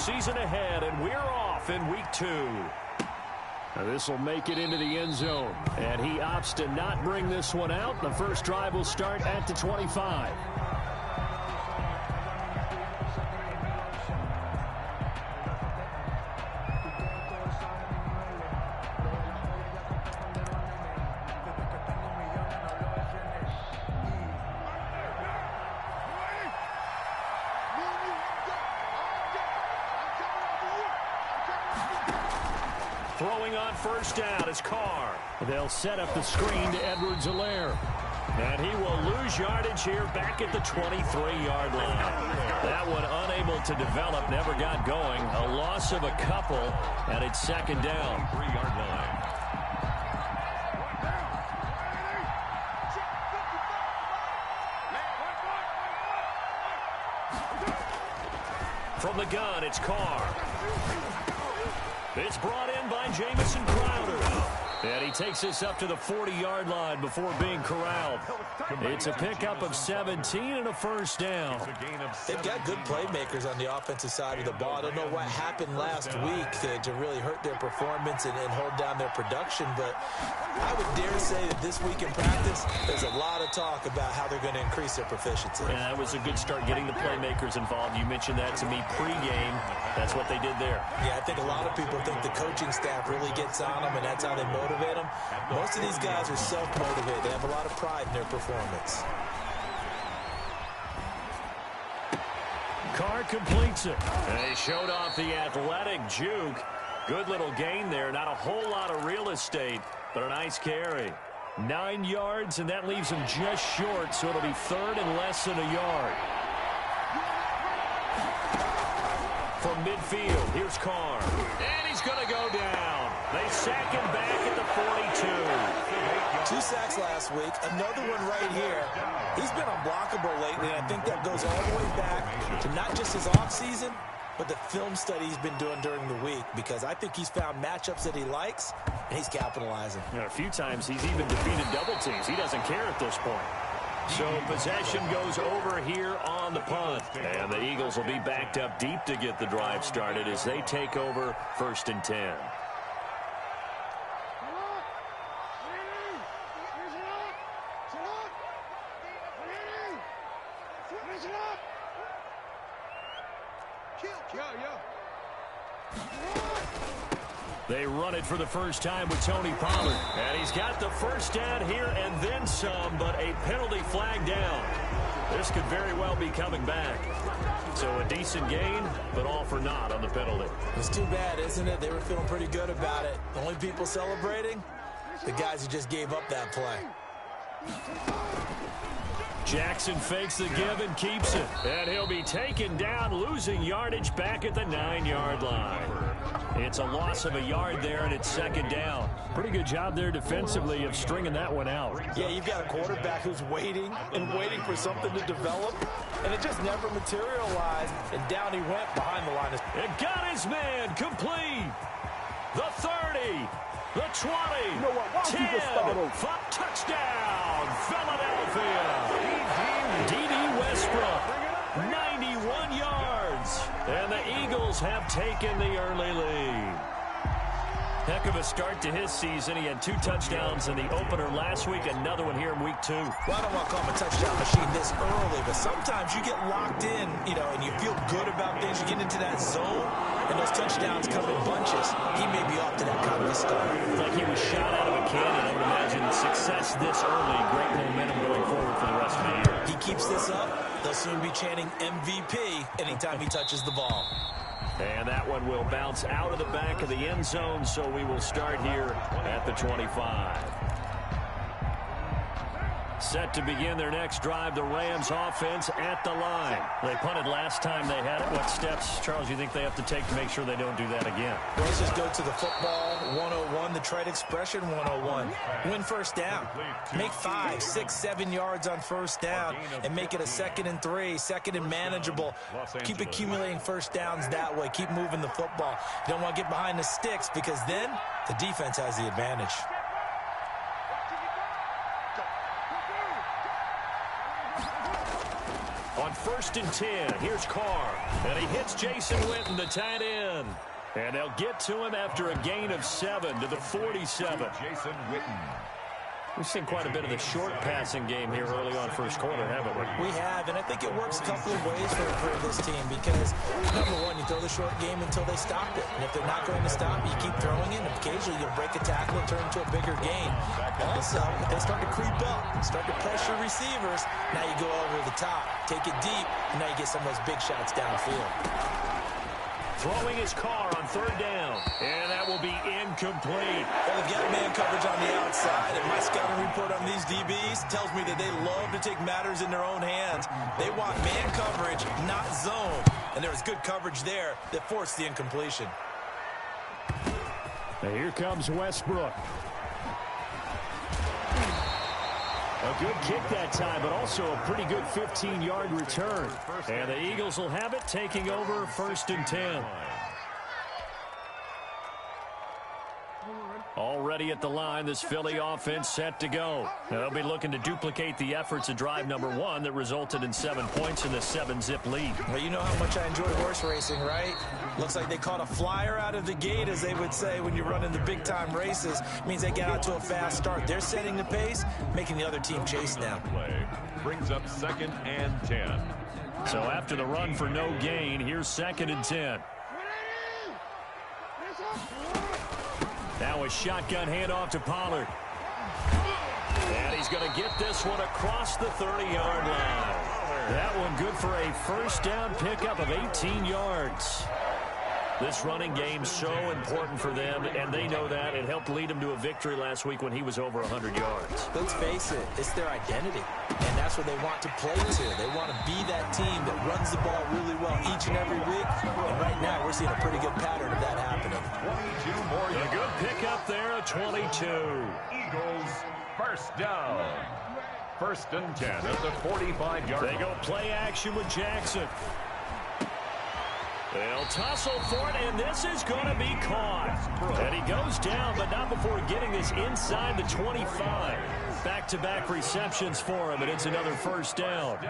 season ahead, and we're off in week 2. This will make it into the end zone, and he opts to not bring this one out. The first drive will start at the 25. Throwing on first down is Carr. They'll set up the screen to Edwards-Helaire. And he will lose yardage here back at the 23-yard line. That one unable to develop, never got going. A loss of a couple, and it's second down. 3-yard line. From the gun, it's Carr. It's brought in by Jamison Crowder. And he takes us up to the 40-yard line before being corralled. It's a pickup of 17 and a first down. They've got good playmakers on the offensive side of the ball. I don't know what happened last week to really hurt their performance and hold down their production, but I would dare say that this week in practice, there's a lot of talk about how they're going to increase their proficiency. Yeah, that was a good start getting the playmakers involved. You mentioned that to me pregame. That's what they did there. Yeah, I think a lot of people think the coaching staff really gets on them, and that's how they motivate them. Most of these guys are self-motivated. They have a lot of pride in their performance. Carr completes it. And he showed off the athletic juke. Good little gain there. Not a whole lot of real estate, but a nice carry. 9 yards, and that leaves him just short, so it'll be third and less than a yard. From midfield, here's Carr. And he's going to go down. They sack him back at the 42. 2 sacks last week, another one right here. He's been unblockable lately, and I think that goes all the way back to not just his offseason, but the film study he's been doing during the week, because I think he's found matchups that he likes, and he's capitalizing. A few times he's even defeated double teams. He doesn't care at this point. So possession goes over here on the punt. And the Eagles will be backed up deep to get the drive started as they take over 1st and 10. They run it for the first time with Tony Pollard. And he's got the first down here and then some, but a penalty flag down. This could very well be coming back. So a decent gain, but all for naught on the penalty. It's too bad, isn't it? They were feeling pretty good about it. The only people celebrating, the guys who just gave up that play. Jackson fakes the give and keeps it. And he'll be taken down, losing yardage back at the 9-yard line. It's a loss of a yard there, and it's second down. Pretty good job there defensively of stringing that one out. Yeah, you've got a quarterback who's waiting and waiting for something to develop, and it just never materialized, and down he went behind the line. It got his man complete. The 30, the 20, you know what? 10, 5, touchdown, Philadelphia. D.D. Westbrook, 91 yards. And the Eagles have taken the early lead. Heck of a start to his season. He had 2 touchdowns in the opener last week, another one here in week 2. Well, I don't want to call him a touchdown machine this early, but sometimes you get locked in, and you feel good about things. You get into that zone, and those touchdowns come in bunches. He may be off to that kind of a start. Like he was shot out of a cannon. I would imagine success this early. Great momentum going forward for the rest of the year. He keeps this up, they'll soon be chanting MVP anytime he touches the ball. And that one will bounce out of the back of the end zone, so we will start here at the 25. Set to begin their next drive, the Rams offense at the line. They punted last time they had it. What steps, Charles, you think they have to take to make sure they don't do that again? Well, let's just go to the football 101, the trade expression 101. Win first down. Make 5, 6, 7 yards on first down and make it a 2nd and 3, 2nd and manageable. Keep accumulating first downs that way. Keep moving the football. You don't want to get behind the sticks because then the defense has the advantage. On first and 10. Here's Carr. And he hits Jason Witten, the tight end. And they'll get to him after a gain of 7 to the 47. Jason Witten. We've seen quite a bit of the short passing game here early on first quarter, haven't we? We have, and I think it works a couple of ways for this team because, number one, you throw the short game until they stop it. And if they're not going to stop it, you keep throwing it, and occasionally you'll break a tackle and turn it into a bigger gain. Also, if they start to creep up, start to pressure receivers, now you go over the top, take it deep, and now you get some of those big shots downfield. Throwing his Carr on third down, and that will be incomplete. Well, they've got man coverage on the outside, and my scouting report on these DBs tells me that they love to take matters in their own hands. They want man coverage, not zone, and there was good coverage there that forced the incompletion. Now here comes Westbrook. A good kick that time, but also a pretty good 15-yard return. And the Eagles will have it, taking over first and 10. Already at the line, this Philly offense set to go. They'll be looking to duplicate the efforts of drive number 1 that resulted in 7 points in the 7-zip lead. Well, you know how much I enjoy horse racing, right? Looks like they caught a flyer out of the gate, as they would say when you're running the big-time races. It means they get out to a fast start. They're setting the pace, making the other team chase now. Play brings up 2nd and 10. So after the run for no gain, here's 2nd and 10. Now a shotgun handoff to Pollard. And he's going to get this one across the 30-yard line. That one good for a first down pickup of 18 yards. This running game's so important for them, and they know that. It helped lead them to a victory last week when he was over 100 yards. Let's face it, it's their identity, and that's what they want to play to. They want to be that team that runs the ball really well each and every week, and right now we're seeing a pretty good pattern of that happening. 22 more yards. A good pickup there, a 22. Eagles first down. 1st and 10 at the 45-yard line. They go play action with Jackson. They'll tussle for it, and this is going to be caught. And he goes down, but not before getting this inside the 25. Back-to-back receptions for him, and it's another first down.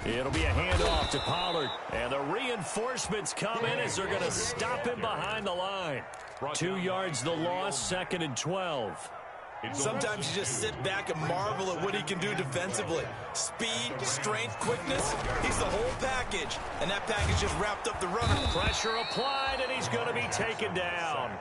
It'll be a handoff to Pollard, and the reinforcements come in as they're going to stop him behind the line. 2 yards the loss, 2nd and 12. Sometimes you just sit back and marvel at what he can do defensively. Speed, strength, quickness, he's the whole package. And that package just wrapped up the runner. Pressure applied, and he's going to be taken down.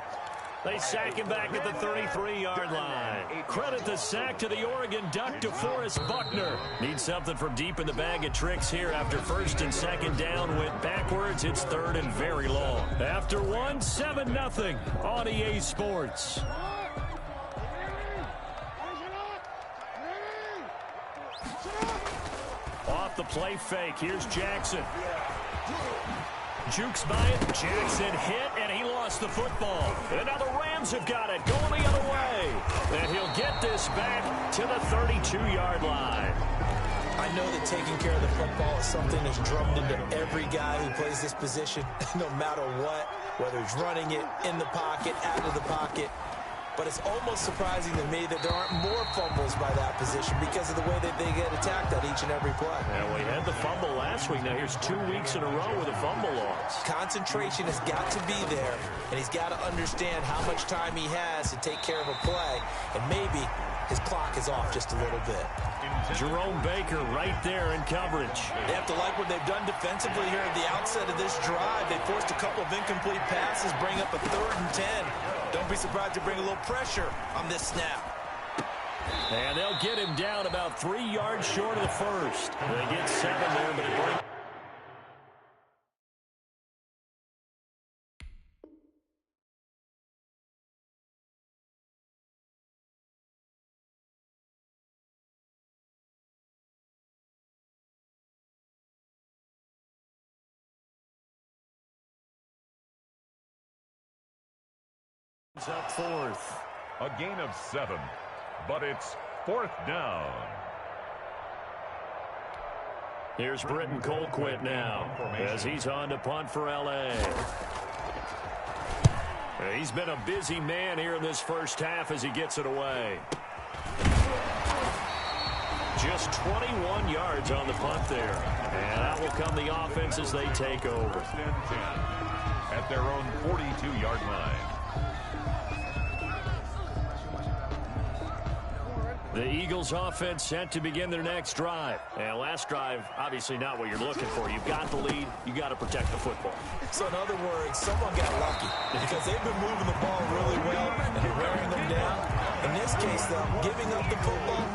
They sack him back at the 33-yard line. Credit the sack to the Oregon Duck, DeForest Buckner. Needs something from deep in the bag of tricks here after 1st and 2nd down went backwards. It's 3rd and very long. After 1, 7-0 on EA Sports. Off the play fake, here's Jackson. Jukes by it, Jackson hit, and he lost the football. And now the Rams have got it, going the other way. And he'll get this back to the 32-yard line. I know that taking care of the football is something that's drummed into every guy who plays this position, no matter what, whether he's running it, in the pocket, out of the pocket. But it's almost surprising to me that there aren't more fumbles by that position because of the way that they get attacked on each and every play. And we had the fumble last week. Now here's 2 weeks in a row with a fumble loss. Concentration has got to be there, and he's got to understand how much time he has to take care of a play, and maybe his clock is off just a little bit. Jerome Baker right there in coverage. They have to like what they've done defensively here at the outset of this drive. They forced a couple of incomplete passes, bring up a 3rd and 10. Don't be surprised to bring a little pressure on this snap. And they'll get him down about 3 yards short of the first. They get 7 there, but it brings... up 4th. A gain of 7, but it's 4th down. Here's Britton Colquitt now as he's on to punt for L.A. He's been a busy man here in this first half as he gets it away. Just 21 yards on the punt there. And out will come the offense as they take over. First and 10 at their own 42-yard line. The Eagles offense set to begin their next drive. And last drive, obviously not what you're looking for. You've got the lead. You got to protect the football. So in other words, someone got lucky because they've been moving the ball really well and wearing them down. In this case, though, giving up the football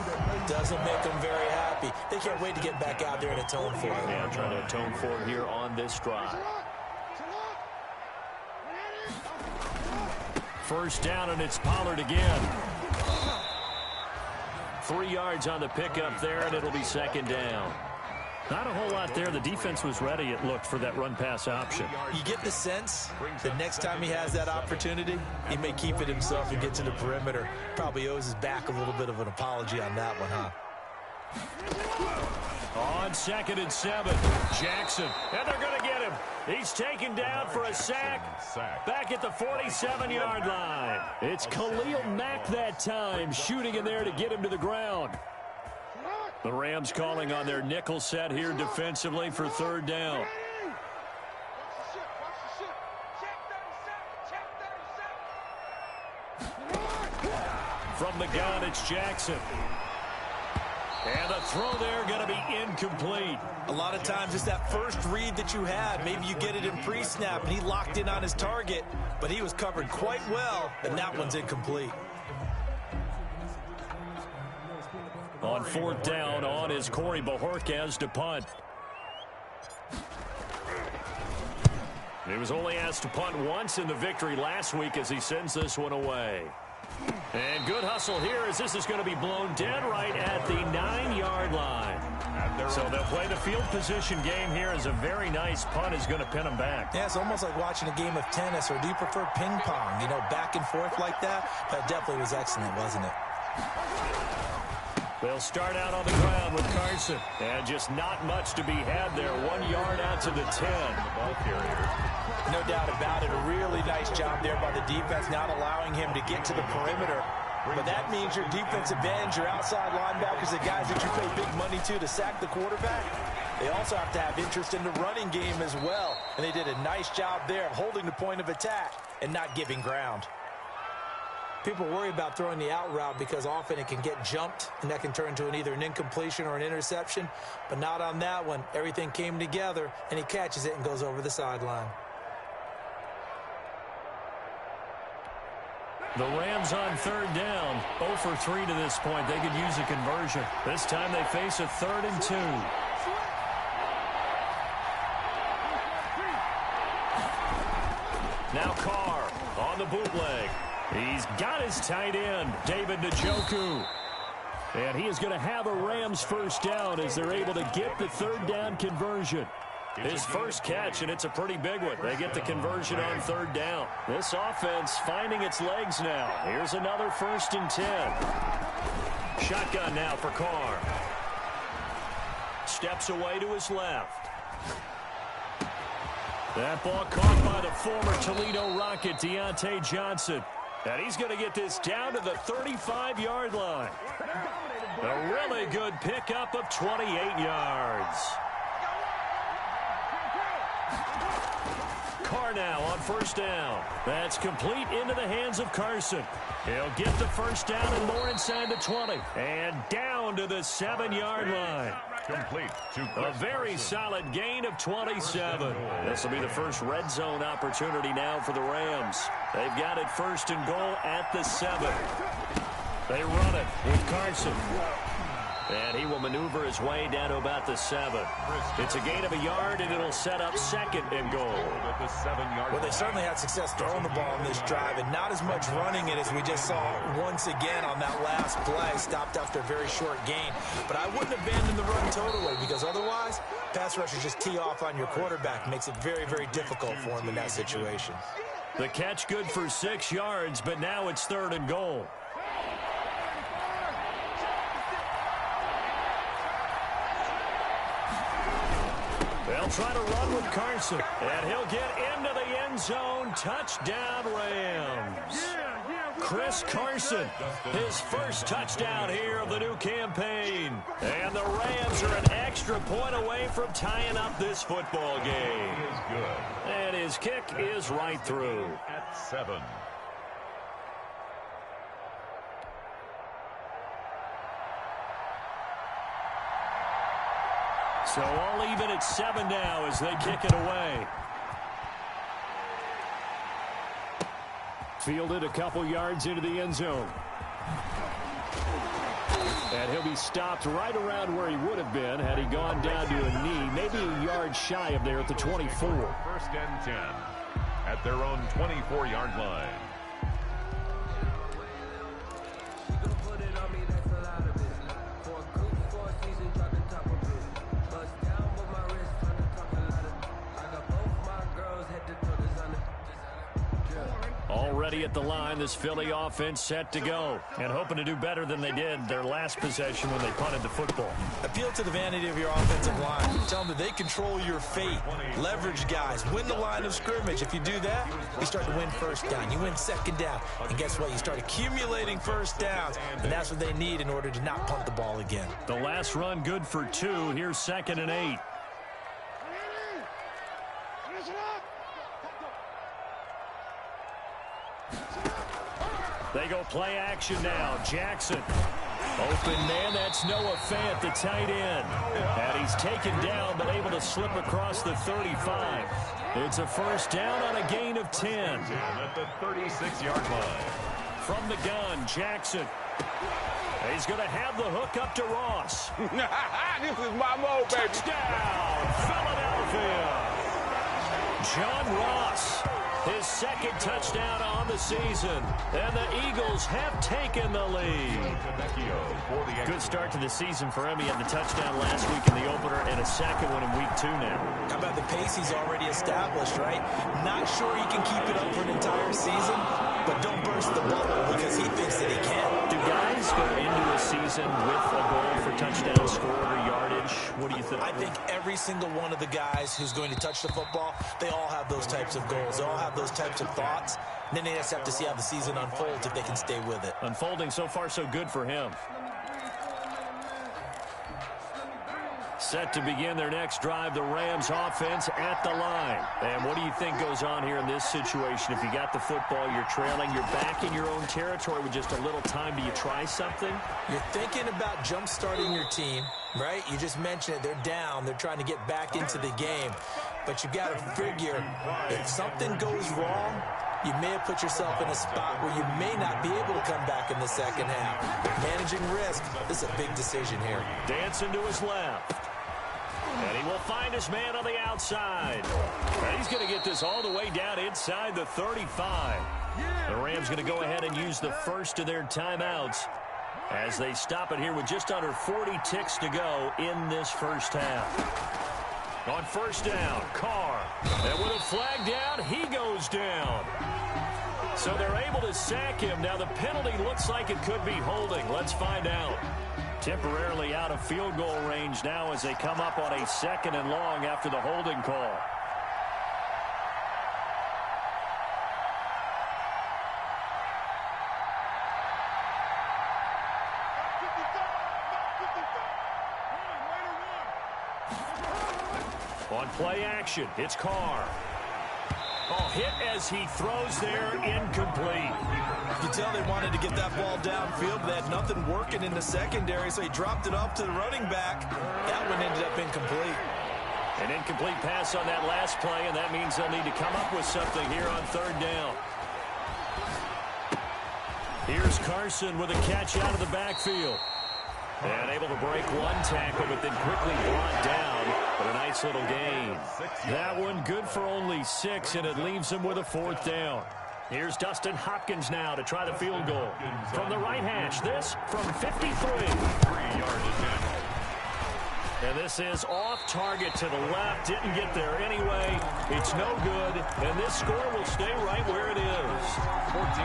doesn't make them very happy. They can't wait to get back out there and atone for it. Yeah, trying to atone for it here on this drive. First down, and it's Pollard again. 3 yards on the pickup there, and it'll be second down. Not a whole lot there. The defense was ready, it looked, for that run-pass option. You get the sense that next time he has that opportunity, he may keep it himself and get to the perimeter. Probably owes his back a little bit of an apology on that one, huh? On 2nd and 7, Jackson. And they're going to get him. He's taken down for a sack. Back at the 47-yard line. It's Khalil Mack that time, shooting in there to get him to the ground. The Rams calling on their nickel set here defensively for third down. From the gun, it's Jackson. And the throw there going to be incomplete. A lot of times it's that first read that you have. Maybe you get it in pre-snap, and he locked in on his target, but he was covered quite well, and that one's incomplete. On fourth down, on is Corey Bajorquez to punt. He was only asked to punt once in the victory last week as he sends this one away. And good hustle here as this is going to be blown dead right at the 9-yard line. So they'll play the field position game here as a very nice punt is going to pin them back. Yeah, it's almost like watching a game of tennis, or do you prefer ping pong? You know, back and forth like that? That definitely was excellent, wasn't it? They'll start out on the ground with Carson. And just not much to be had there. 1 yard out to the 10. The ball carrier. No doubt about it. A really nice job there by the defense, not allowing him to get to the perimeter. But that means your defensive ends, your outside linebackers, the guys that you pay big money to sack the quarterback, they also have to have interest in the running game as well. And they did a nice job there of holding the point of attack and not giving ground. People worry about throwing the out route because often it can get jumped, and that can turn into either an incompletion or an interception. But not on that one. Everything came together, and he catches it and goes over the sideline. The Rams on third down, 0 for 3 to this point. They could use a conversion. This time they face a 3rd and 2. Now Carr on the bootleg. He's got his tight end, David Njoku. And he is going to have a Rams first down as they're able to get the third down conversion. His first catch, and it's a pretty big one. They get the conversion on third down. This offense finding its legs now. Here's another 1st and 10. Shotgun now for Carr. Steps away to his left. That ball caught by the former Toledo Rocket, Deontay Johnson. And he's going to get this down to the 35-yard line. A really good pickup of 28 yards. Carr now on first down. That's complete into the hands of Carson. He'll get the first down and more inside the 20. And down to the 7-yard line. Complete. A very solid gain of 27. This will be the first red zone opportunity now for the Rams. They've got it 1st and goal at the 7. They run it with Carson. And he will maneuver his way down to about the 7. It's a gain of a yard, and it'll set up 2nd and goal. Well, they certainly had success throwing the ball on this drive, and not as much running it as we just saw once again on that last play. Stopped after a very short gain. But I wouldn't abandon the run totally, because otherwise, pass rushers just tee off on your quarterback. Makes it very, very difficult for him in that situation. The catch good for 6 yards, but now it's 3rd and goal. They'll try to run with Carson, and he'll get into the end zone. Touchdown, Rams. Chris Carson, his first touchdown here of the new campaign. And the Rams are an extra point away from tying up this football game. He is good. And his kick is right through. At 7. So all even at 7 now as they kick it away. Fielded a couple yards into the end zone. And he'll be stopped right around where he would have been had he gone down to a knee, maybe a yard shy of there at the 24. First and 10 at their own 24-yard line. Already at the line, this Philly offense set to go. And hoping to do better than they did their last possession when they punted the football. Appeal to the vanity of your offensive line. Tell them that they control your fate. Leverage guys. Win the line of scrimmage. If you do that, you start to win first down. You win second down. And guess what? You start accumulating first downs. And that's what they need in order to not punt the ball again. The last run good for 2. Here's 2nd and 8. They go play action now. Jackson. Open man, that's Noah Fant, the tight end. And he's taken down, but able to slip across the 35. It's a first down on a gain of 10. At the 36-yard line. From the gun, Jackson. He's going to have the hook up to Ross. This is my mode, baby. Touchdown, Philadelphia. John Ross. His 2nd touchdown on the season. And the Eagles have taken the lead. Good start to the season for him. He had the touchdown last week in the opener and a second one in week 2 now. How about the pace he's already established, right? Not sure he can keep it up for an entire season, but don't burst the bubble because he thinks that he can. Do guys go into a season with a goal for touchdown scored or yardage? What do you think? I think every single one of the guys who's going to touch the football, they all have those types of goals. They all have those types of thoughts. And then they just have to see how the season unfolds if they can stay with it. Unfolding so far so good for him. Set to begin their next drive, the Rams offense at the line. And what do you think goes on here in this situation? If you got the football, you're trailing, you're back in your own territory with just a little time. Do you try something? You're thinking about jump-starting your team, right? You just mentioned it. They're down. They're trying to get back into the game. But you got to figure if something goes wrong, you may have put yourself in a spot where you may not be able to come back in the second half. Managing risk, this is a big decision here. Dancing to his left. And he will find his man on the outside. And he's going to get this all the way down inside the 35. The Rams going to go ahead and use the first of their timeouts as they stop it here with just under 40 ticks to go in this first half. On first down, Carr. And with a flag down, he goes down. So they're able to sack him. Now the penalty looks like it could be holding. Let's find out. Temporarily out of field goal range now as they come up on a 2nd and long after the holding call. On play action, it's Carr. Oh, hit as he throws there, incomplete. You can tell they wanted to get that ball downfield, but they had nothing working in the secondary, so he dropped it off to the running back. That one ended up incomplete. An incomplete pass on that last play, and that means they'll need to come up with something here on 3rd down. Here's Carson with a catch out of the backfield. And able to break one tackle, but then quickly brought down. But a nice little gain. That one good for only 6, and it leaves him with a 4th down. Here's Dustin Hopkins now to try the field goal. From the right hash, this from 53. 3-yard attempt. And this is off target to the left. Didn't get there anyway. It's no good. And this score will stay right where it is.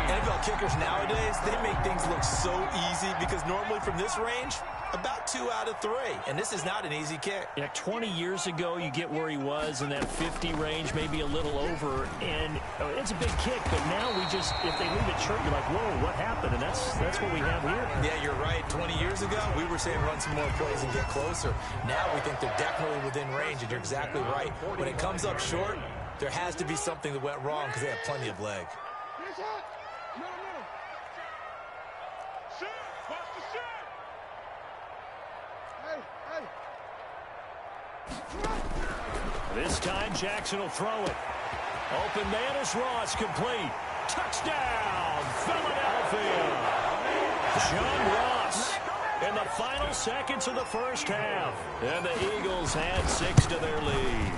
NFL kickers nowadays, they make things look so easy because normally from this range, About 2 out of 3, and this is not an easy kick. Yeah, 20 years ago, you get where he was in that 50 range, maybe a little over, and it's a big kick, but now if they leave it short, you're like, whoa, what happened? And that's what we have here. Yeah, you're right. 20 years ago, we were saying run some more plays and get closer. Now we think they're definitely within range, and you're exactly right. When it comes up short, there has to be something that went wrong because they have plenty of leg. This time, Jackson will throw it. Open man is Ross, complete. Touchdown, Philadelphia. John Ross in the final seconds of the first half. And the Eagles add 6 to their lead.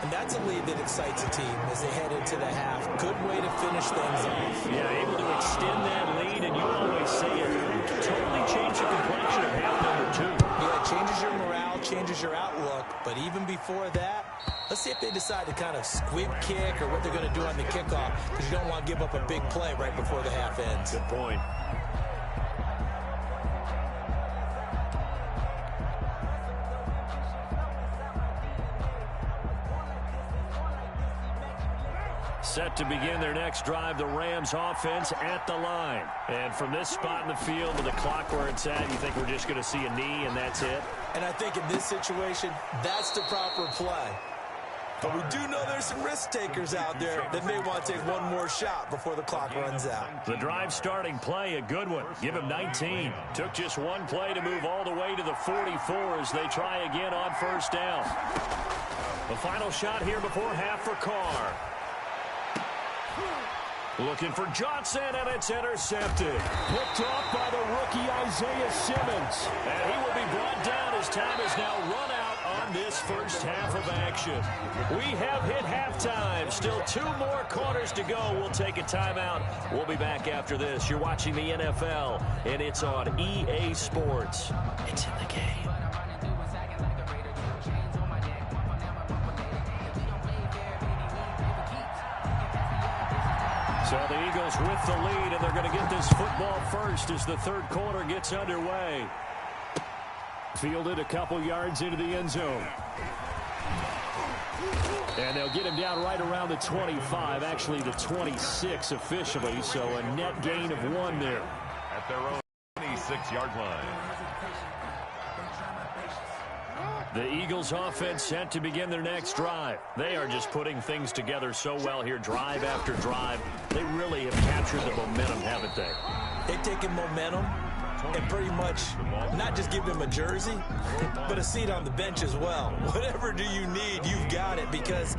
And that's a lead that excites a team as they head into the half. Good way to finish things off. Yeah, able to extend that lead, and you always say it totally changed the complexion of half number 2. Yeah, it changes your morale, changes your outlook. But even before that, let's see if they decide to kind of squib kick or what they're going to do on the kickoff, because you don't want to give up a big play right before the half ends. Good point. Set to begin their next drive, the Rams offense at the line. And from this spot in the field with the clock where it's at, you think we're just going to see a knee and that's it? And I think in this situation, that's the proper play. But we do know there's some risk takers out there that may want to take one more shot before the clock runs out. The drive starting play, a good one. Give him 19. Took just one play to move all the way to the 44 as they try again on first down. The final shot here before half for Carr. Looking for Johnson, and it's intercepted. Picked off by the rookie Isaiah Simmons. And he will be brought down as time is now run out on this first half of action. We have hit halftime. Still 2 more quarters to go. We'll take a timeout. We'll be back after this. You're watching the NFL, and it's on EA Sports. It's in the game. So the Eagles with the lead, and they're going to get this football first as the third quarter gets underway. Fielded a couple yards into the end zone. And they'll get him down right around the 25, actually the 26 officially, so a net gain of 1 there. At their own 26-yard line. The Eagles offense set to begin their next drive. They are just putting things together so well here, drive after drive. They really have captured the momentum, haven't they? They've taken momentum and pretty much not just give them a jersey, but a seat on the bench as well. Whatever do you need, you've got it, because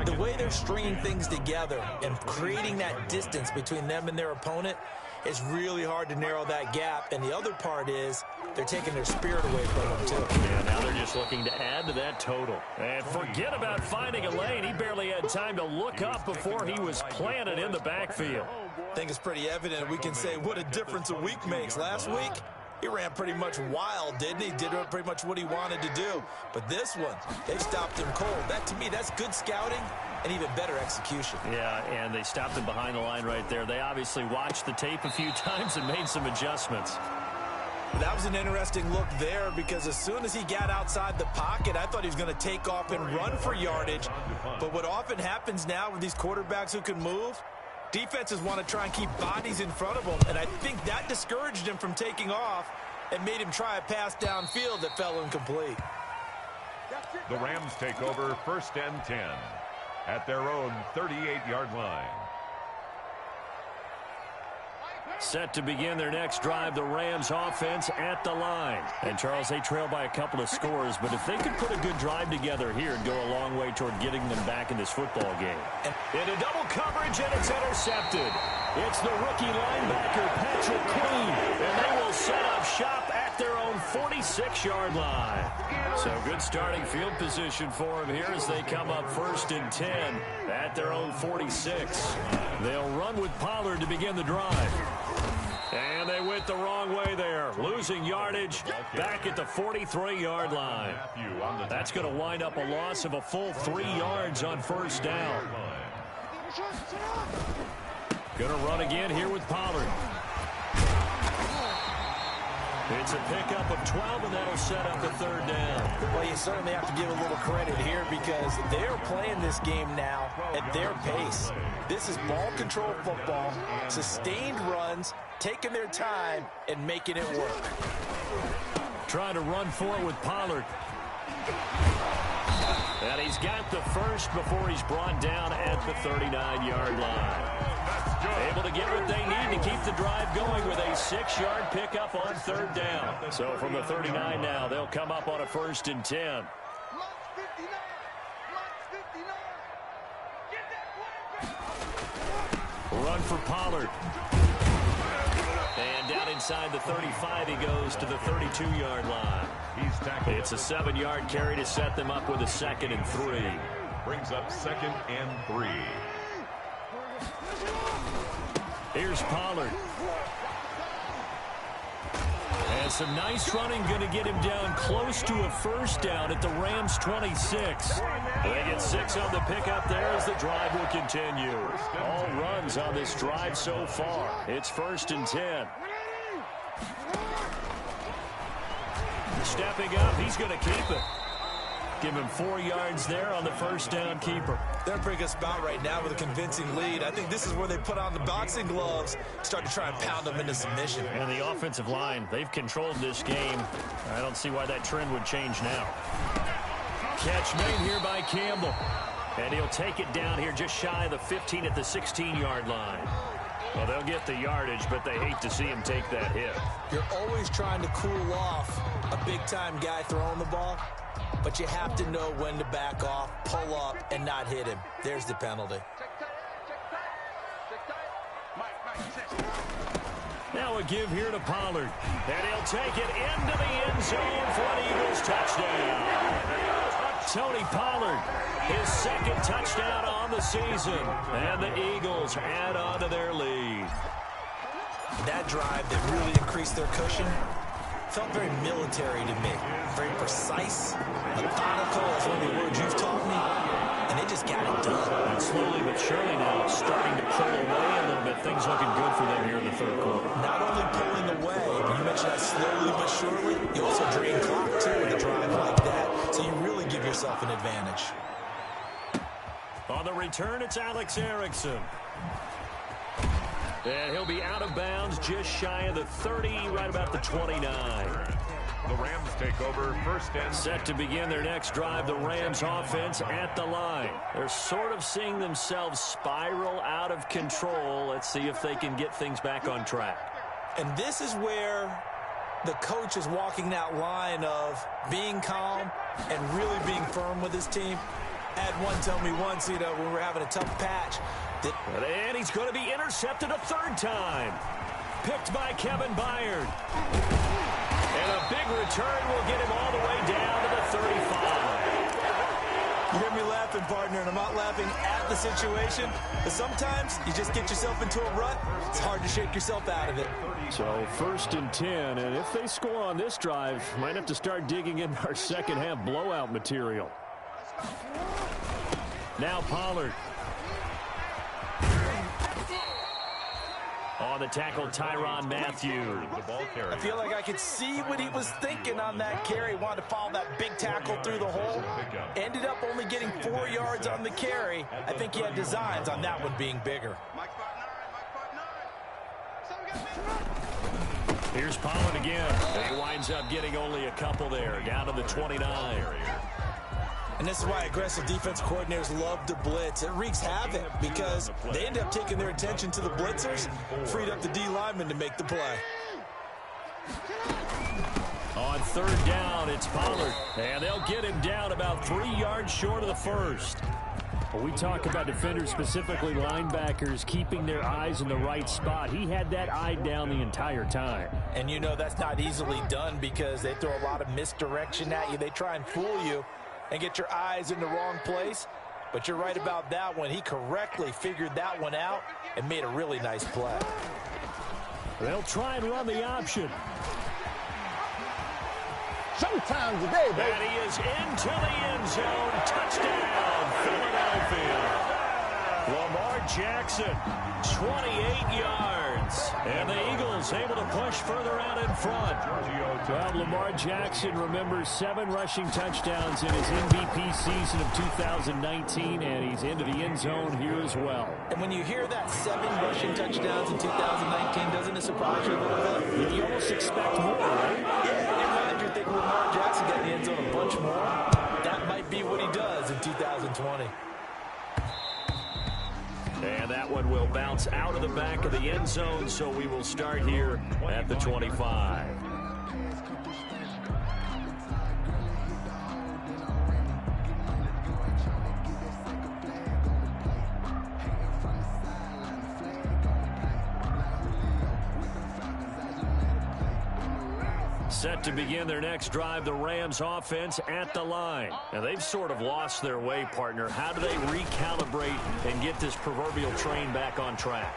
the way they're stringing things together and creating that distance between them and their opponent, it's really hard to narrow that gap. And the other part is they're taking their spirit away from them, too. Yeah, now they're just looking to add to that total. And forget about finding a lane. He barely had time to look up before he was planted in the backfield. I think it's pretty evident. We can say what a difference a week makes. Last week, he ran pretty much wild, didn't he? Did pretty much what he wanted to do. But this one, they stopped him cold. That, to me, that's good scouting and even better execution. Yeah, and they stopped him behind the line right there. They obviously watched the tape a few times and made some adjustments. That was an interesting look there, because as soon as he got outside the pocket, I thought he was going to take off and run for yardage. But what often happens now with these quarterbacks who can move, defenses want to try and keep bodies in front of them, and I think that discouraged him from taking off and made him try a pass downfield that fell incomplete. The Rams take over 1st and 10 at their own 38-yard line. Set to begin their next drive, the Rams offense at the line. And, Charles, they trail by a couple of scores, but if they could put a good drive together here, it'd go a long way toward getting them back in this football game. Into double coverage, and it's intercepted. It's the rookie linebacker, Patrick Queen, and they will set up shop at their own 46-yard line. So good starting field position for them here as they come up 1st and 10 at their own 46. They'll run with Pollard to begin the drive. And they went the wrong way there, losing yardage back at the 43-yard line. That's going to wind up a loss of a full 3 yards on 1st down. Going to run again here with Pollard. It's a pickup of 12, and that'll set up a third down. Well, you certainly have to give a little credit here because they're playing this game now at their pace. This is ball control football, sustained runs, taking their time, and making it work. Trying to run for it with Pollard. And he's got the first before he's brought down at the 39-yard line. Able to get what they need to keep the drive going with a 6-yard pickup on third down. So from the 39 now, they'll come up on a 1st and 10. Run for Pollard. And down inside the 35, he goes to the 32-yard line. It's a 7-yard carry to set them up with a 2nd and 3. Brings up 2nd and 3. Here's Pollard. And some nice running, going to get him down close to a 1st down at the Rams' 26. They get 6 on the pickup there as the drive will continue. All runs on this drive so far. It's 1st and 10. Stepping up, he's going to keep it. Give him 4 yards there on the 1st down keeper. They're bringing us about right now with a convincing lead. I think this is where they put on the boxing gloves, start to try and pound them into submission. And the offensive line, they've controlled this game. I don't see why that trend would change now. Catch made here by Campbell. And he'll take it down here just shy of the 15 at the 16-yard line. Well, they'll get the yardage, but they hate to see him take that hit. You're always trying to cool off a big-time guy throwing the ball, but you have to know when to back off, pull up, and not hit him. There's the penalty. Now a give here to Pollard. And he'll take it into the end zone for an Eagles touchdown. Tony Pollard, his 2nd touchdown on the season. And the Eagles add on to their lead. That drive that really increased their cushion felt very military to me. Very precise, methodical, that's one of the words you've taught me. And they just got it done. And slowly but surely now starting to pull away a little bit. Things looking good for them here in the 3rd quarter. Not only pulling away, but you mentioned that slowly but surely. You also drain clock, too, with a drive like that. So you really give yourself an advantage. On the return, it's Alex Erickson. And he'll be out of bounds just shy of the 30, right about the 29. The Rams take over 1st and set to begin their next drive. The Rams offense at the line. They're sort of seeing themselves spiral out of control. Let's see if they can get things back on track. And this is where the coach is walking that line of being calm and really being firm with his team. I had one tell me once, when we were having a tough patch. And he's going to be intercepted a 3rd time. Picked by Kevin Byard. And a big return will get him all the way down to the 35. You hear me laughing, partner, and I'm not laughing at the situation. But sometimes you just get yourself into a rut. It's hard to shake yourself out of it. So 1st and 10, and if they score on this drive, might have to start digging in our 2nd half blowout material. Now Pollard. On the tackle, Tyrann Mathieu. I feel like I could see what he was thinking on that carry. Wanted to follow that big tackle through the hole. Ended up only getting 4 yards on the carry. I think he had designs on that one being bigger. Here's Pollard again. He winds up getting only a couple there, down to the 29. And this is why aggressive defense coordinators love to blitz. It wreaks havoc because they end up taking their attention to the blitzers, freed up the D lineman to make the play. On 3rd down, it's Pollard. And they'll get him down about 3 yards short of the 1st. Well, we talk about defenders, specifically linebackers, keeping their eyes in the right spot. He had that eye down the entire time. And that's not easily done because they throw a lot of misdirection at you. They try and fool you and get your eyes in the wrong place. But you're right about that one. He correctly figured that one out and made a really nice play. They'll try and run the option. Showtime today, baby. And he is into the end zone. Touchdown, Philadelphia. Lamar Jackson, 28 yards. And the Eagles able to push further out in front. Well, Lamar Jackson remembers 7 rushing touchdowns in his MVP season of 2019, and he's into the end zone here as well. And when you hear that 7 rushing touchdowns in 2019, doesn't it surprise you a little bit? You almost expect more, right? Yeah, in your mind you're thinking Lamar Jackson got in the end zone a bunch more. That might be what he does in 2020. And that one will bounce out of the back of the end zone, so we will start here at the 25. Set to begin their next drive, the Rams offense at the line. Now, they've sort of lost their way, partner. How do they recalibrate and get this proverbial train back on track?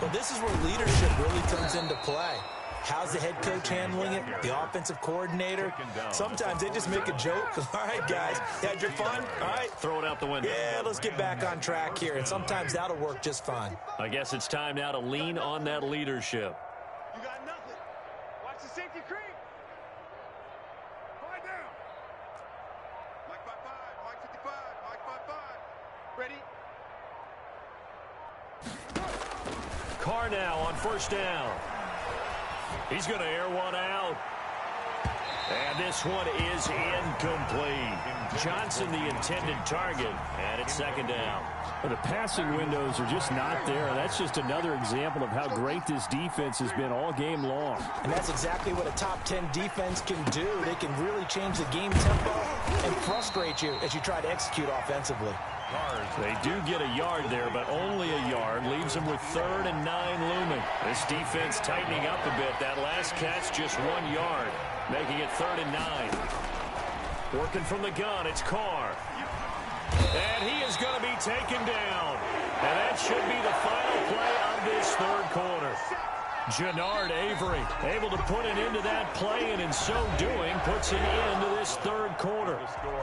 Well, this is where leadership really comes into play. How's the head coach handling it? The offensive coordinator? Sometimes they just make a joke. All right, guys, had your fun? All right. Throw it out the window. Yeah, let's get back on track here. And sometimes that'll work just fine. I guess it's time now to lean on that leadership. You got nothing. Watch the safety creep. Quiet down. Mike 5-5, Mike 55, Mike 5-5. Ready? Carr now on first down. He's going to air one out. And this one is incomplete. Johnson, the intended target, and it's second down. Well, the passing windows are just not there. That's just another example of how great this defense has been all game long. And that's exactly what a top 10 defense can do. They can really change the game tempo and frustrate you as you try to execute offensively. They do get a yard there, but only a yard. Leaves them with 3rd and 9 looming. This defense tightening up a bit. That last catch, just 1 yard, making it 3rd and 9. Working from the gun, it's Carr. And he is going to be taken down. And that should be the final play of this 3rd quarter. Jannard Avery able to put an end to that play, and in so doing puts an end to this 3rd quarter.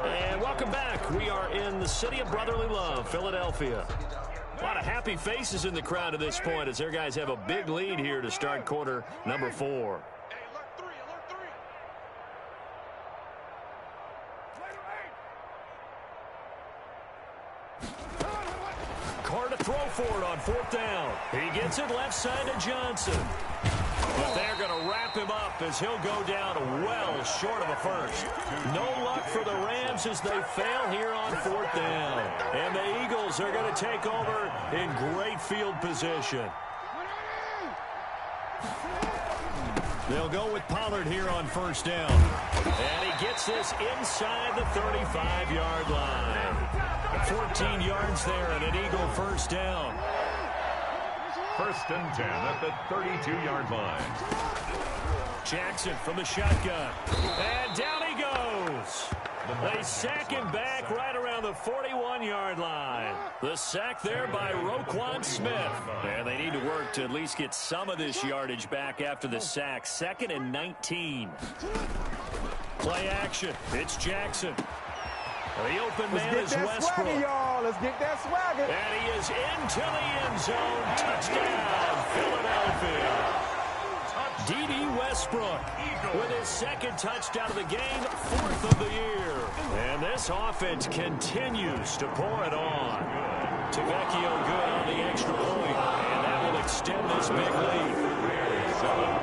And welcome back. We are in the city of brotherly love, Philadelphia. A lot of happy faces in the crowd at this point as their guys have a big lead here to start quarter number 4. Hey, alert 3, alert 3. Carr to throw for it on 4th down. He gets it left side to Johnson. But they're going to wrap him up as he'll go down well short of a first. No luck for the Rams as they fail here on 4th down. And the Eagles are going to take over in great field position. They'll go with Pollard here on 1st down. And he gets this inside the 35-yard line. 14 yards there and an Eagle 1st down. 1st and 10 at the 32-yard line. Jackson from the shotgun. And down he goes. They sack him back right around the 41-yard line. The sack there by Roquan Smith. And they need to work to at least get some of this yardage back after the sack. 2nd and 19. Play action. It's Jackson. The open man is Westbrook. Let's get that swagger. And he is into the end zone. Touchdown, Philadelphia. D.D. Westbrook with his 2nd touchdown of the game, 4th of the year. And this offense continues to pour it on. Tavecchio good on the extra point, and that will extend this big lead.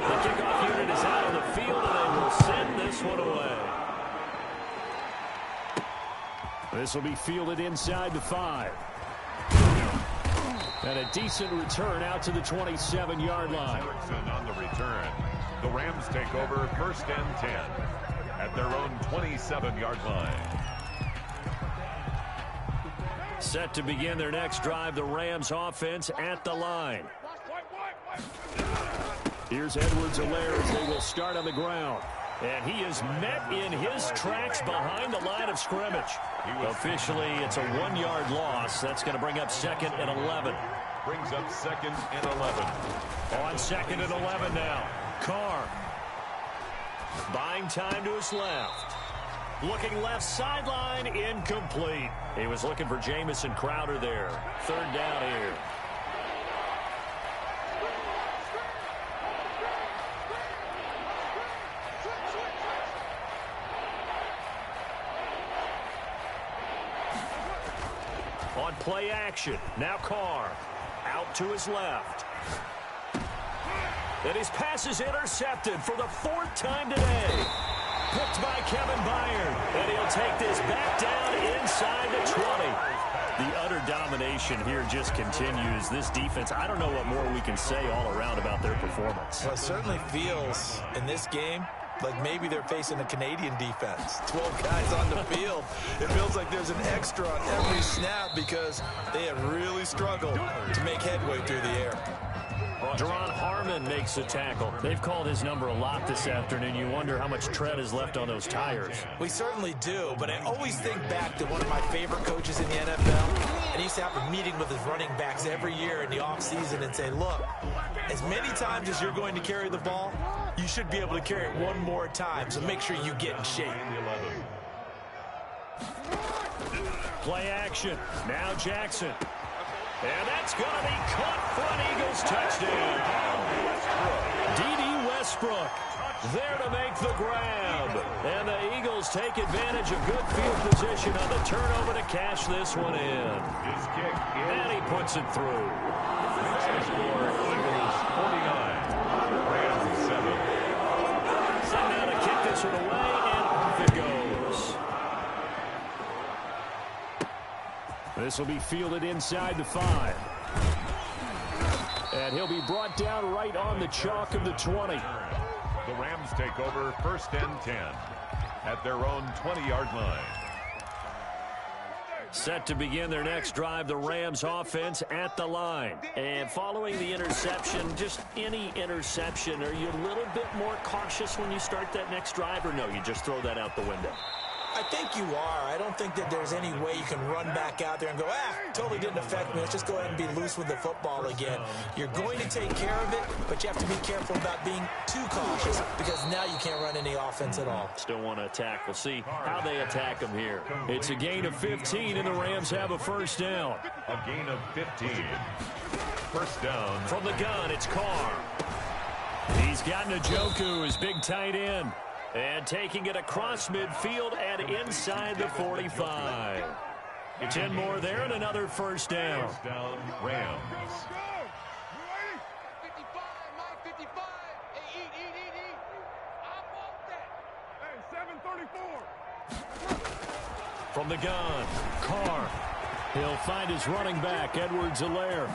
The kickoff unit is out on the field, and they will send this one away. This will be fielded inside the 5. And a decent return out to the 27-yard line. On the return. The Rams take over 1st and 10 at their own 27-yard line. Set to begin their next drive, the Rams offense at the line. Here's Edwards-Helaire as they will start on the ground. And he is met in his tracks behind the line of scrimmage. Officially, it's a 1-yard loss. That's going to bring up 2nd and 11. Brings up 2nd and 11. On 2nd and 11 now. Carr. Buying time to his left. Looking left sideline, incomplete. He was looking for Jamison Crowder there. 3rd down here. on play action. Now Carr out to his left. And his pass is intercepted for the 4th time today. Picked by Kevin Byard. And he'll take this back down inside the 20. The utter domination here just continues. This defense, I don't know what more we can say all around about their performance. Well, it certainly feels in this game like maybe they're facing a Canadian defense. 12 guys on the field. It feels like there's an extra on every snap because they have really struggled to make headway through the air. Jerron Harmon makes a tackle. They've called his number a lot this afternoon. You wonder how much tread is left on those tires. We certainly do, but I always think back to one of my favorite coaches in the NFL, and he used to have a meeting with his running backs every year in the offseason and say, look, as many times as you're going to carry the ball, you should be able to carry it one more time, so make sure you get in shape. Play action. Now Jackson. And that's going to be caught for an Eagles touchdown. D.D. Westbrook there to make the grab. And the Eagles take advantage of good field position on the turnover to cash this one in. His kick is, And he puts it through. score Eagles 49, Rams 7. So now to kick this one away, and off it goes. This will be fielded inside the 5. And he'll be brought down right on the chalk of the 20. The Rams take over 1st and 10 at their own 20-yard line. Set to begin their next drive, the Rams offense at the line. And following the interception, just any interception, are you a little bit more cautious when you start that next drive, or no, you just throw that out the window? I think you are. I don't think that there's any way you can run back out there and go, totally didn't affect me. Let's just go ahead and be loose with the football again. You're going to take care of it, but you have to be careful about being too cautious because now you can't run any offense at all. Still want to attack. We'll see how they attack them here. It's a gain of 15, and the Rams have a 1st down. A gain of 15. 1st down. From the gun, it's Carr. He's got Njoku, his big tight end. And taking it across midfield and inside the 45. 10 more there and another 1st down. 1st down, Rams. 55, Mike 55. Hey, eat. I want that. Hey, 734. From the gun, Carr. He'll find his running back, Edwards-Helaire.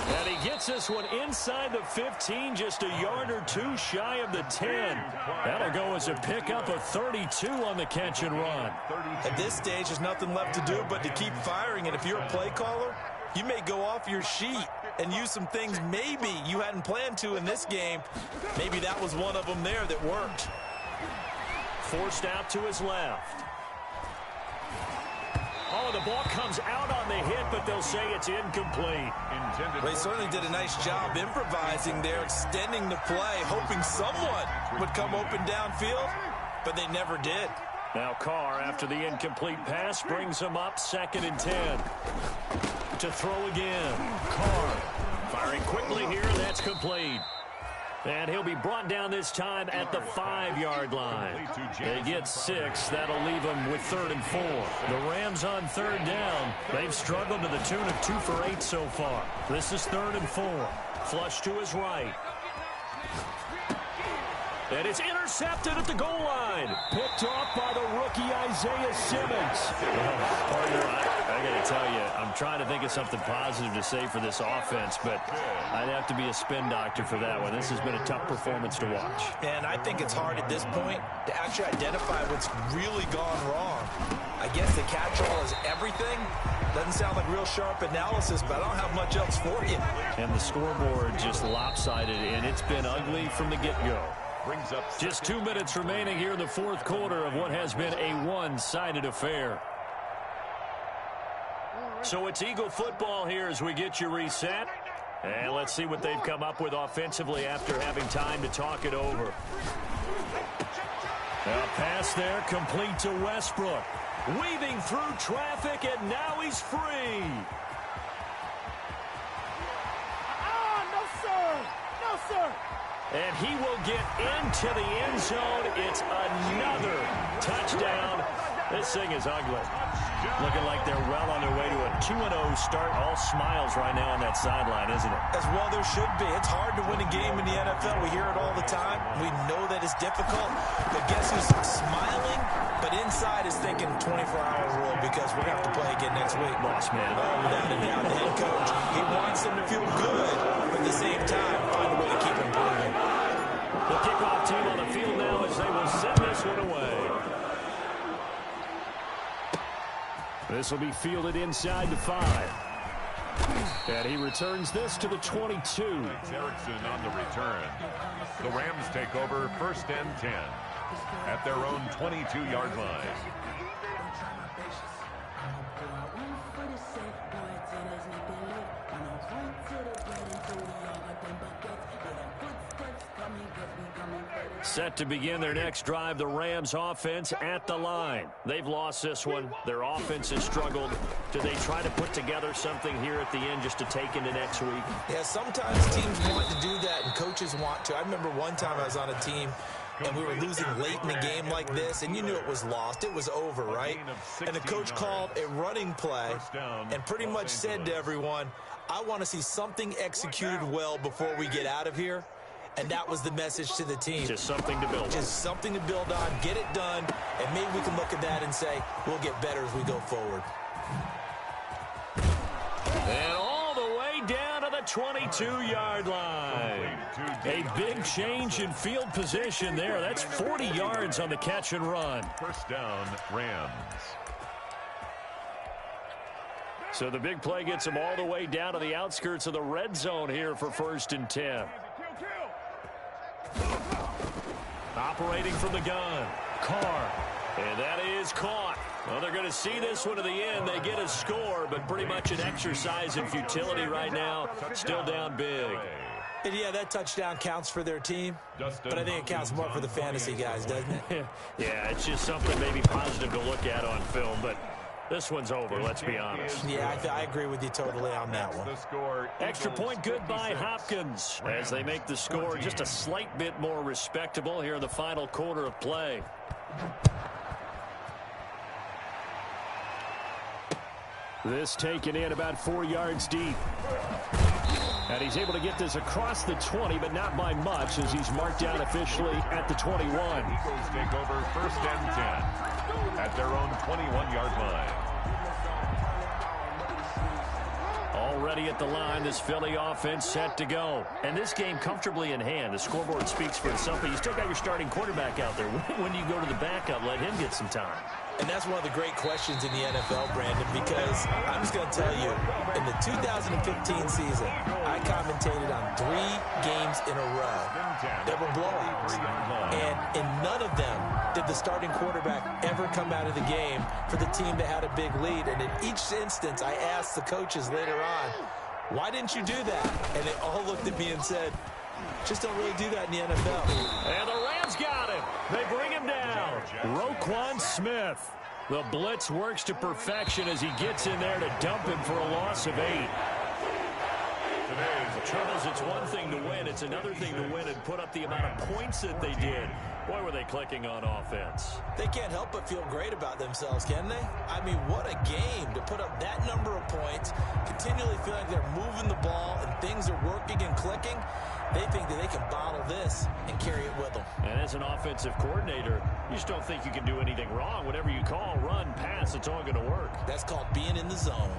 And he gets this one inside the 15, just a yard or two shy of the 10. That'll go as a pickup of 32 on the catch and run. At this stage, there's nothing left to do but to keep firing. And if you're a play caller, you may go off your sheet and use some things maybe you hadn't planned to in this game. Maybe that was one of them there that worked. Forced out to his left. Oh, the ball comes out on the hit, but they'll say it's incomplete. They certainly did a nice job improvising there, extending the play, hoping someone would come open downfield, but they never did. Now Carr, after the incomplete pass, brings him up 2nd and 10. To throw again. Carr firing quickly here, and that's complete. And he'll be brought down this time at the 5-yard line. They get 6. That'll leave them with 3rd and 4. The Rams on 3rd down. They've struggled to the tune of 2 for 8 so far. This is 3rd and 4. Flush to his right. And it's intercepted at the goal line. Picked off by the rookie Isaiah Simmons. Partner, I got to tell you, I'm trying to think of something positive to say for this offense, but I'd have to be a spin doctor for that one. This has been a tough performance to watch. And I think it's hard at this point to actually identify what's really gone wrong. I guess the catch-all is everything. Doesn't sound like real sharp analysis, but I don't have much else for you. And the scoreboard just lopsided, and it's been ugly from the get-go. Brings up just 2 minutes remaining here in the 4th quarter of what has been a one-sided affair. So it's Eagle football here as we get you reset. And let's see what they've come up with offensively after having time to talk it over. A pass there complete to Westbrook. Weaving through traffic, and now he's free. No, sir. No, sir. And he will get into the end zone. It's another touchdown. This thing is ugly. Looking like they're well on their way to a 2-0 start. All smiles right now on that sideline, isn't it? As well there should be. It's hard to win a game in the NFL. We hear it all the time. We know that it's difficult. But guess who's smiling? But inside is thinking 24-hour rule because we're going to have to play again next week. Boss man. Without a doubt, the head coach, he wants them to feel good, but at the same time, find a way to keep improving. The kickoff team on the field now as they will send this one away. This will be fielded inside the 5. And he returns this to the 22. Erickson on the return. The Rams take over 1st and 10 at their own 22-yard line. Set to begin their next drive, the Rams offense at the line. They've lost this one. Their offense has struggled. Do they try to put together something here at the end just to take into next week? Yeah, sometimes teams want to do that and coaches want to. I remember one time I was on a team and we were losing late in the game like this, and you knew it was lost. It was over, right? And the coach called a running play and pretty much said to everyone, I want to see something executed well before we get out of here. And that was the message to the team. Just something to build on. Just something to build on, get it done, and maybe we can look at that and say, we'll get better as we go forward. And all the way down to the 22-yard line. A big change in field position there. That's 40 yards on the catch and run. 1st down, Rams. So the big play gets them all the way down to the outskirts of the red zone here for 1st and 10. Operating from the gun, Carr. And that is caught. Well, they're going to see this one to the end. They get a score, but pretty much an exercise in futility right now. Still down big. And yeah, that touchdown counts for their team, but I think it counts more for the fantasy guys, doesn't it? Yeah, it's just something maybe positive to look at on film, but this one's over, let's be honest. Yeah, I agree with you totally on that one. Extra point good by Hopkins as they make the score just a slight bit more respectable here in the final quarter of play. This taken in about 4 yards deep. And he's able to get this across the 20, but not by much as he's marked down officially at the 21. Eagles take over 1st and 10 at their own 21-yard line. Already at the line, this Philly offense set to go. And this game comfortably in hand. The scoreboard speaks for itself, but you still got your starting quarterback out there. When do you go to the backup? Let him get some time. And that's one of the great questions in the NFL, Brandon, because I'm just going to tell you, in the 2015 season, I commentated on 3 games in a row that were blowouts. And in none of them did the starting quarterback ever come out of the game for the team that had a big lead. And in each instance, I asked the coaches later on, why didn't you do that? And they all looked at me and said, just don't really do that in the NFL. And the Rams got him. They bring him down. Roquan Smith. The blitz works to perfection as he gets in there to dump him for a loss of 8. The trouble is, it's one thing to win. It's another thing to win and put up the amount of points that they did. Boy, were they clicking on offense. They can't help but feel great about themselves, can they? I mean, what a game to put up that number of points, continually feel like they're moving the ball and things are working and clicking. They think that they can bottle this and carry it with them. And as an offensive coordinator, you just don't think you can do anything wrong. Whatever you call, run, pass, it's all going to work. That's called being in the zone.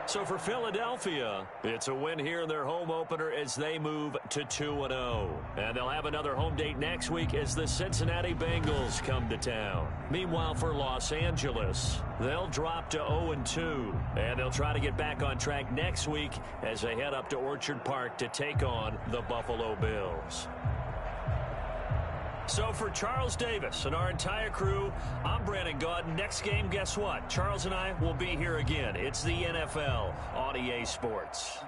So for Philadelphia, it's a win here in their home opener as they move to 2-0. And they'll have another home date next week as the Cincinnati Bengals come to town. Meanwhile, for Los Angeles, they'll drop to 0-2. And they'll try to get back on track next week as they head up to Orchard Park to take on the Buffalo Bills. So for Charles Davis and our entire crew, I'm Brandon Gaudin. Next game, guess what? Charles and I will be here again. It's the NFL on EA Sports.